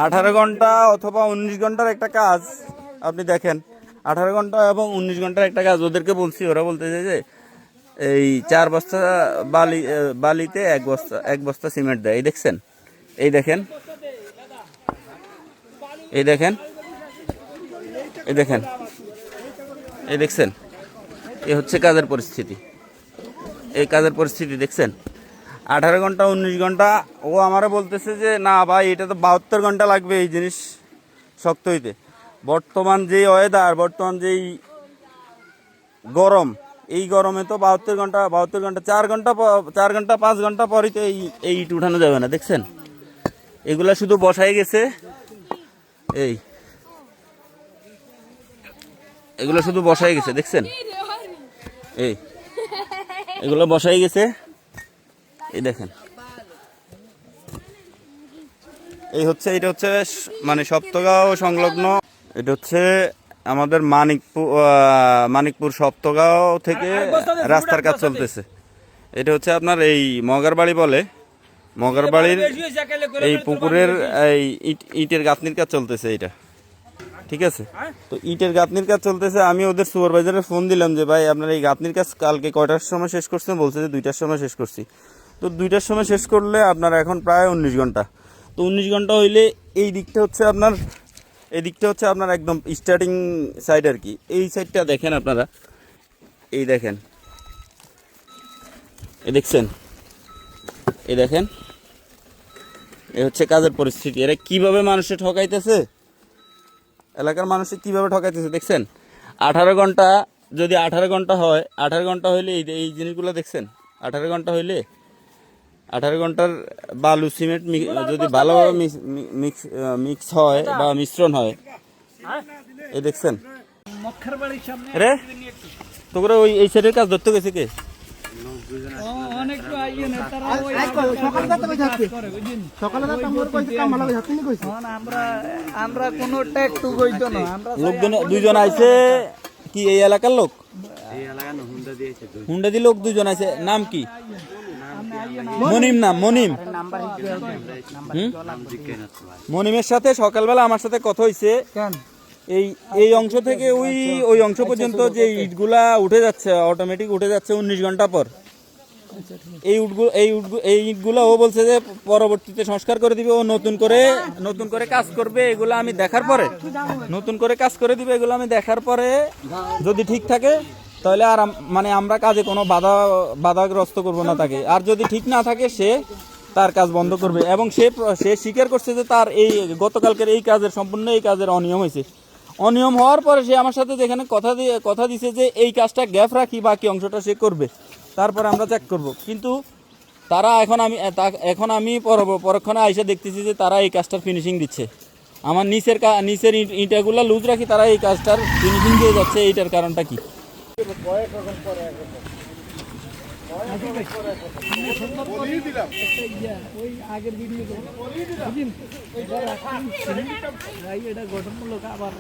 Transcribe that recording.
18 ঘন্টা অথবা 19 ঘন্টার একটা কাজ আপনি দেখেন। 18 ঘন্টা এবং 19 ঘন্টার একটা কাজ ওদেরকে বলছি, ওরা বলতেছে যে এই 4 বস্তা বালিতে এক বস্তা সিমেন্ট দেয়। এই দেখছেন, এই দেখেন, এই দেখেন, এই দেখেন, এই দেখছেন, এই হচ্ছে কাজের পরিস্থিতি। এই কাজের পরিস্থিতি দেখছেন। 18 ঘন্টা 19 ঘন্টা ও আমারে বলতেছে যে না ভাই এটা তো 72 ঘন্টা লাগবে এই জিনিস শক্ত হইতে। বর্তমান যেই ওয়েদার, বর্তমান যেই গরম, এই গরমে তো 72 ঘন্টা 4 ঘন্টা 5 ঘন্টা পরই তো এই ইট উঠানো যাবে না। দেখছেন এগুলা শুধু বসাই গেছে, এগুলো শুধু বসাই গেছে। দেখছেন এগুলো বসাই গেছে। এই দেখেন, এটা হচ্ছে মানে সপ্তগাঁও সংলগ্ন। এটা হচ্ছে আমাদের মানিকপুর সপ্তগাঁও থেকে রাস্তার কাজ চলতেছে। এটা হচ্ছে আপনার এই মগারবাড়ি বলে, মগারবাড়ির এই পুকুরের এই ইটের গাঁথনির কাজ চলতেছে এটা, ঠিক আছে। তো ইটের গাঁথনির কাজ চলতেছে। আমি ওদের সুপারভাইজারে ফোন দিলাম যে ভাই আপনার এই গাঁথনির কাজ কালকে কয়টার সময় শেষ করছেন? বলছে যে 2টার সময় শেষ করছি। তো 2টার সময় শেষ করলে আপনার এখন প্রায় 19 ঘন্টা। তো 19 ঘন্টা হইলে এই দিকটা হচ্ছে আপনার একদম স্টার্টিং সাইড আর কি। এই সাইডটা দেখেন আপনারা, এই দেখেন, এই দেখছেন, এই দেখেন, এই হচ্ছে কাজের পরিস্থিতি। এরা কিভাবে মানুষে ঠকাইতেছে, এলাকার মানুষে কিভাবে ঠকাইতেছে দেখছেন। 18 ঘন্টা যদি 18 ঘন্টা হয়, 18 ঘন্টা হইলে এই জিনিসগুলো দেখছেন। 18 ঘন্টা হইলে 18 ঘন্টার বালু সিমেন্ট যদি ভালোভাবে মিক্স হয় বা মিশ্রণ হয়, এই দেখছেন রে তোরা ওই এই সাইডের কাজ ধরতে গেছে কে? লোকজন 2জন আইছে কি এই এলাকার লোক? হুন্ডা দিয়ে লোক 2জন আছে। নাম কি? মনিম। নাম মনিম। মনিমের সাথে সকালবেলা আমার সাথে কথা হয়েছে। এই অংশ থেকে ওই অংশ পর্যন্ত যে ইটগুলা উঠে যাচ্ছে, অটোমেটিক উঠে যাচ্ছে 19 ঘন্টা পর। এই ইটগুলা ও বলছে যে পরবর্তীতে সংস্কার করে দিবে, ও নতুন করে কাজ করবে। এগুলো আমি দেখার পরে নতুন করে কাজ করে দিবে। এগুলো আমি দেখার পরে যদি ঠিক থাকে তাহলে আর মানে আমরা কাজে কোনো বাধাগ্রস্ত করবো না তাকে। আর যদি ঠিক না থাকে সে তার কাজ বন্ধ করবে। এবং সে স্বীকার করছে যে তার এই গতকালকের এই কাজের সম্পূর্ণ এই কাজের অনিয়ম হয়েছে। অনিয়ম হওয়ার পরে সে আমার সাথে যেখানে কথা দিছে যে এই কাজটা গ্যাপ রাখি, বাকি অংশটা সে করবে, তারপরে আমরা চেক করব। কিন্তু তারা এখন আমি পরক্ষণে আইসা দেখতেছি যে তারা এই কাজটার ফিনিশিং দিচ্ছে। আমার নিচের ইটাগুলো লুজ রাখি, তারা এই কাজটার ফিনিশিং দিয়ে যাচ্ছে। এইটার কারণটা কি? গঠনমূলক আবার